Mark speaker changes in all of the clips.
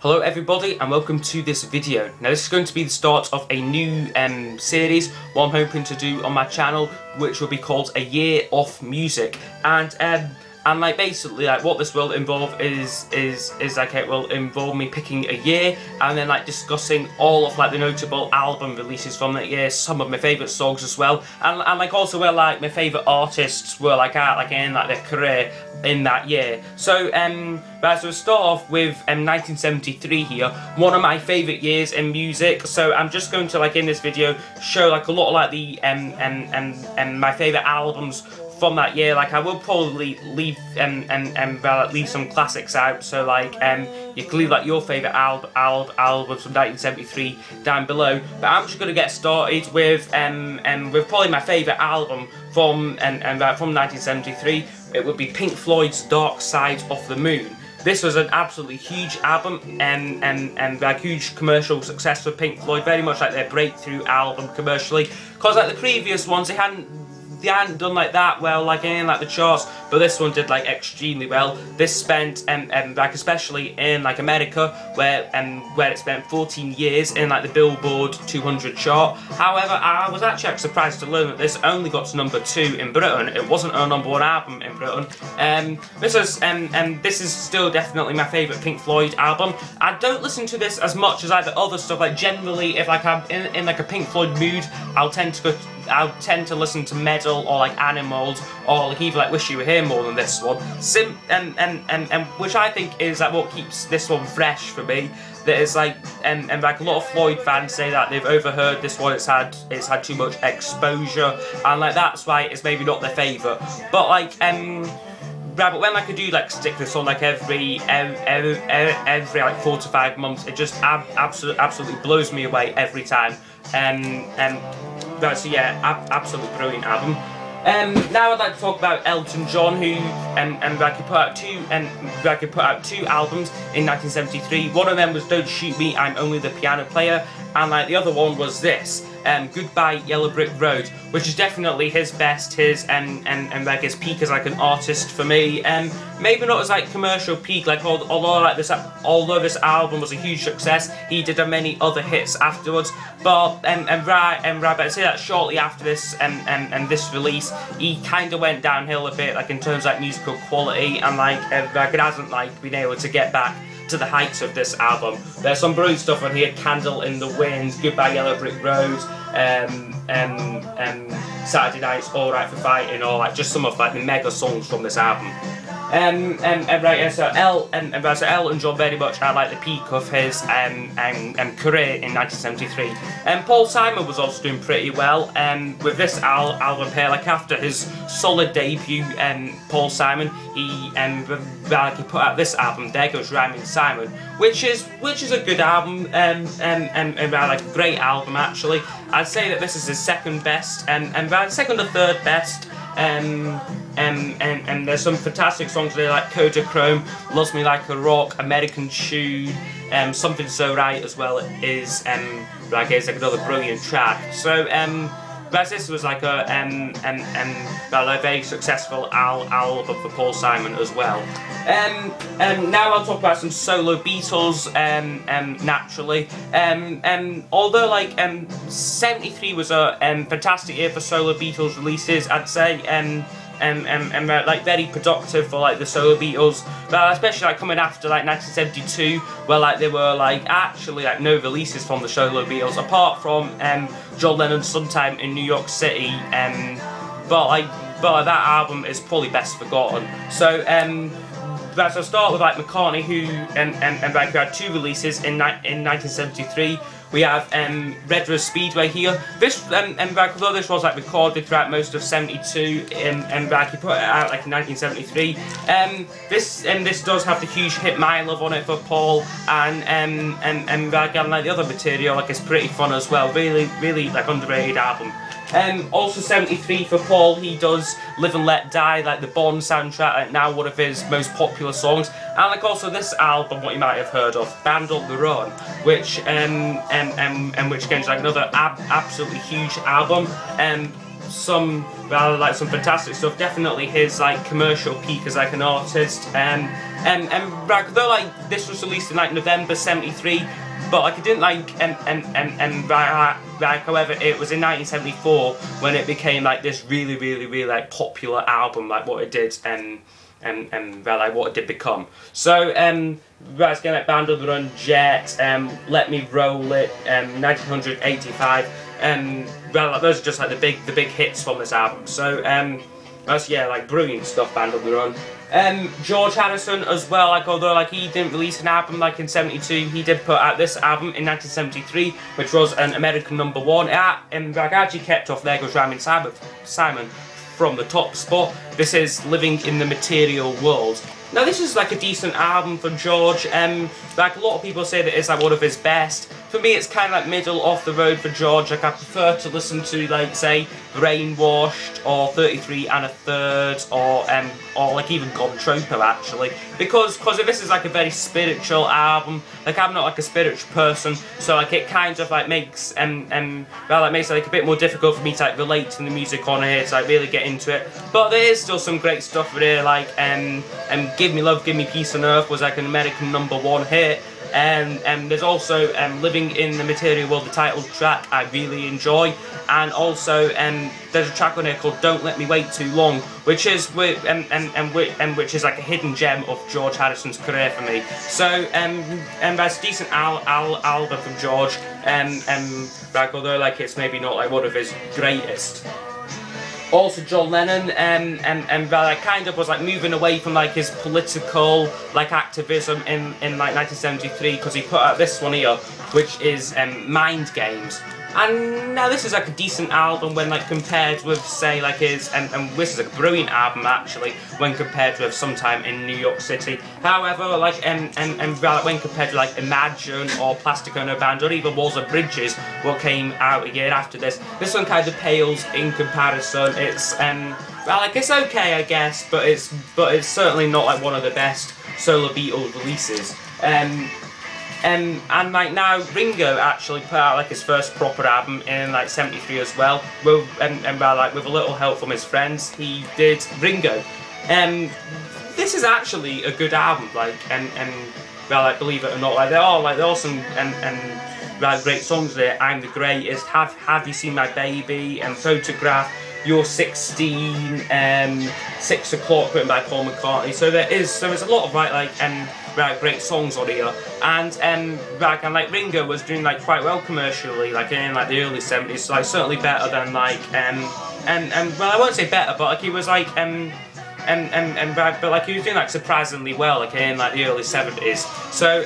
Speaker 1: Hello everybody and welcome to this video. Now this is going to be the start of a new series, what I'm hoping to do on my channel, which will be called A Year of Music. And like basically like what this will involve is like it will involve me picking a year and then like discussing all of like the notable album releases from that year, some of my favourite songs as well, and like also where like my favourite artists were like at like in like their career in that year. So but we'll start off with 1973 here, one of my favourite years in music. So I'm just going to like in this video show like a lot of like the my favourite albums from that year. Like I will probably leave leave some classics out, so like you can leave like your favourite albums from 1973 down below. But I'm just going to get started with probably my favourite album from from 1973. It would be Pink Floyd's Dark Side of the Moon. This was an absolutely huge album and like huge commercial success for Pink Floyd, very much like their breakthrough album commercially, because like the previous ones they hadn't done like that well like in like the charts, but this one did like extremely well. This spent like especially in like America where it spent 14 years in like the Billboard 200 chart. However, I was actually surprised to learn that this only got to number 2 in Britain. It wasn't a #1 album in Britain. This is still definitely my favourite Pink Floyd album. I don't listen to this as much as either other stuff. Like generally if like I'm in like a Pink Floyd mood, I'll tend to listen to Metal or like Animals or like even like Wish You Were Here more than this one. Which I think is like what keeps this one fresh for me. That is like and like a lot of Floyd fans say that they've overheard this one. It's had too much exposure, and like that's why it's maybe not their favourite. But like but when like I do like stick this on like every like 4 to 5 months, it just absolutely blows me away every time. So yeah, absolutely brilliant album. Now I'd like to talk about Elton John, who put out two albums in 1973. One of them was Don't Shoot Me, I'm Only the Piano Player, and like the other one was this, Goodbye Yellow Brick Road, which is definitely his best, like his peak as like an artist for me. Maybe not as like commercial peak, like although this album was a huge success, he did many other hits afterwards. But I'd say that shortly after this this release, he kind of went downhill a bit, like in terms of like musical quality, and like it hasn't like been able to get back to the heights of this album. There's some brilliant stuff on here: Candle in the Wind, Goodbye Yellow Brick Road, Saturday Night's Alright for Fighting, or like just some of like the mega songs from this album. So Elton John very much at like the peak of his career in 1973. Paul Simon was also doing pretty well with this album here. Like after his solid debut, Paul Simon, he put out this album, There Goes Rhyming Simon, which is a good album like a great album actually. I'd say that this is his second best second or third best. And there's some fantastic songs there like Kodachrome, Loves Me Like a Rock, American Tune, Something So Right as well is like another brilliant track. So this was like a very successful album for Paul Simon as well. Now I'll talk about some solo Beatles. Naturally, although like 73 was a fantastic year for solo Beatles releases, I'd say. Like very productive for like the solo Beatles, but especially like coming after like 1972, where like there were like actually like no releases from the solo Beatles apart from John Lennon's Sometime in New York City. But that album is probably best forgotten. So I'll start with like McCartney, who like who had 2 releases in 1973. We have Red Rose Speedway here. This although this was like recorded throughout most of '72, like he put it out like in 1973. This does have the huge hit My Love on it for Paul, and like the other material, like it's pretty fun as well. Really like underrated album. Also 73 for Paul, he does Live and Let Die, like the Bond soundtrack, like now one of his most popular songs. And like also this album, what you might have heard of, Band on the Run, which again is like another absolutely huge album. like some fantastic stuff. Definitely his like commercial peak as like an artist. Like, though like this was released in like November '73, but like it didn't like like however it was in 1974 when it became like this really like popular album, like what it did and like what it did become. So let's get like Band on the Run, Jet, Let Me Roll It, 1985. Well, like, those are just like the big hits from this album. So that's like brilliant stuff. Band on the Run. George Harrison as well. Like although like he didn't release an album like in '72, he did put out this album in 1973, which was an American #1. And like actually kept off There Goes Rhymin' Simon from the top spot. This is Living in the Material World. Now this is like a decent album for George. Like a lot of people say that it's like one of his best. For me, it's kind of like middle off the road for George. Like I prefer to listen to like say Brainwashed or 33 1/3 or like even Gone Tropo actually, because this is like a very spiritual album. Like I'm not like a spiritual person, so like it kind of like makes makes it like a bit more difficult for me to like relate to the music on here to like really get into it. But there is still some great stuff here. Like Give Me Love, Give Me Peace on Earth was like an American #1 hit. There's also Living in the Material World, the title track I really enjoy, and also there's a track on here called Don't Let Me Wait Too Long, which is which is like a hidden gem of George Harrison's career for me. So that's a decent album from George, like although like it's maybe not like one of his greatest. Also John Lennon, like kind of was like moving away from like his political like activism in like 1973, because he put out this one here, which is Mind Games. And now this is like a decent album when like compared with say like his and this is a brilliant album actually when compared with Sometime in New York City. However, like when compared to like Imagine or Plastic Ono Band or even Walls of Bridges, what came out a year after this one kind of pales in comparison. It's well, like it's okay I guess, but it's certainly not like one of the best solo Beatles releases. And like now Ringo actually put out like his first proper album in like '73 as well. With like with a little help from his friends, he did Ringo. This is actually a good album. Like well, like believe it or not, like there are some like great songs there. I'm the Greatest, Have You Seen My Baby, and Photograph, You're 16, 6 O'Clock, written by Paul McCartney. So there's a lot of like great songs on here, and like Ringo was doing like quite well commercially, like in like the early '70s, like certainly better than like well I won't say better, but like he was like but like he was doing like surprisingly well like in like the early '70s. So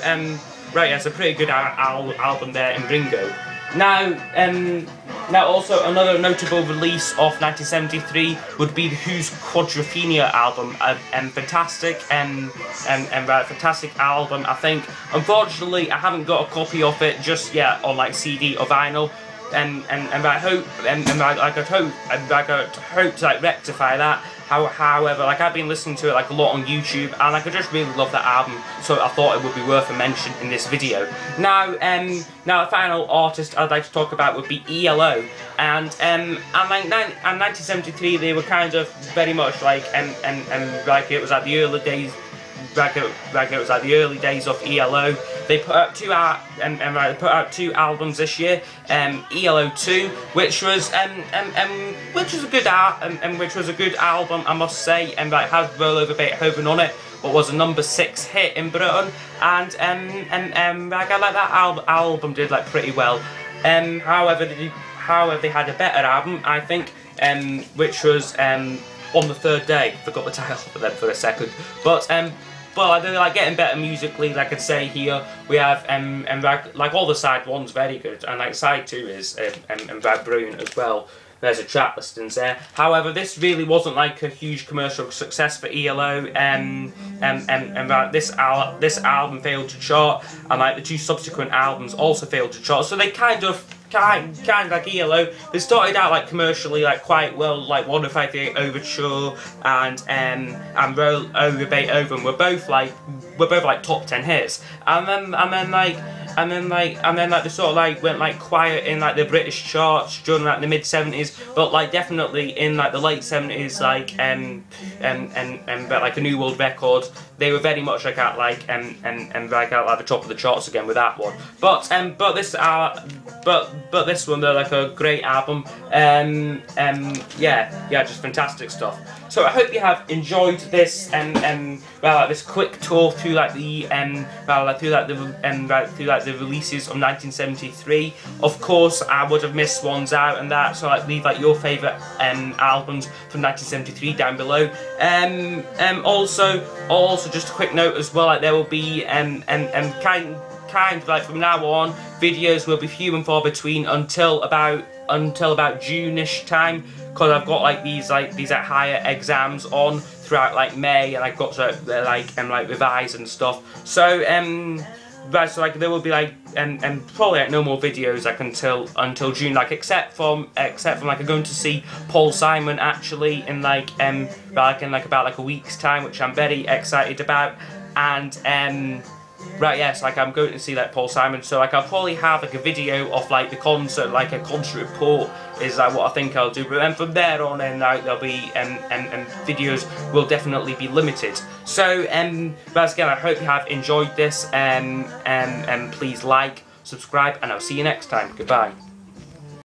Speaker 1: yeah, it's a pretty good album there in Ringo. Now also another notable release of 1973 would be the Who's Quadrophenia album, fantastic fantastic album. I think unfortunately I haven't got a copy of it just yet on like CD or vinyl, and I hope I hope to like rectify that. However, like I've been listening to it like a lot on YouTube, and like I just really love that album, so I thought it would be worth a mention in this video. Now the final artist I'd like to talk about would be ELO, and like in 1973 they were kind of very much like like it was like the early days. Like it was like the early days of ELO. They put out two albums this year. ELO 2, which was a good album, I must say, and like had Roll Over Beethoven on it, but was a #6 hit in Britain. And like I like that album did like pretty well. However, they had a better album, I think, which was On the Third Day. Forgot the title for them for a second, but they're like getting better musically. Like I'd say here we have like all the side one's very good, and like side 2 is brilliant as well. There's a track listings there. However, this really wasn't like a huge commercial success for ELO, this album failed to chart, and like the 2 subsequent albums also failed to chart. So they kind of like ELO, they started out like commercially like quite well, like Wonder 58 Overture and Roll Over Beethoven were both like top 10 hits, and then like they sort of like went like quiet in like the British charts during like the mid 70s, but like definitely in like the late 70s, like but like a New World Record, they were very much like at like like at like the top of the charts again with that one. But this one, they're like a great album. Yeah, just fantastic stuff. So I hope you have enjoyed this this quick tour through like the the releases of 1973. Of course, I would have missed ones out and that, so like leave like your favourite albums from 1973 down below. Also just a quick note as well, like there will be kind of like from now on, videos will be few and far between until about June-ish time, because I've got like these higher exams on throughout like May, and I've got to like revise and stuff. So so like there will be like probably like no more videos like until June, like except from like I'm going to see Paul Simon actually in like about like a week's time, which I'm very excited about. And right, yes, like I'm going to see like Paul Simon, so like I'll probably have like a video of like the concert, like a concert report is like what I think I'll do. But then from there on, then like there'll be videos will definitely be limited. So but again, I hope you have enjoyed this. Please like, subscribe, and I'll see you next time. Goodbye.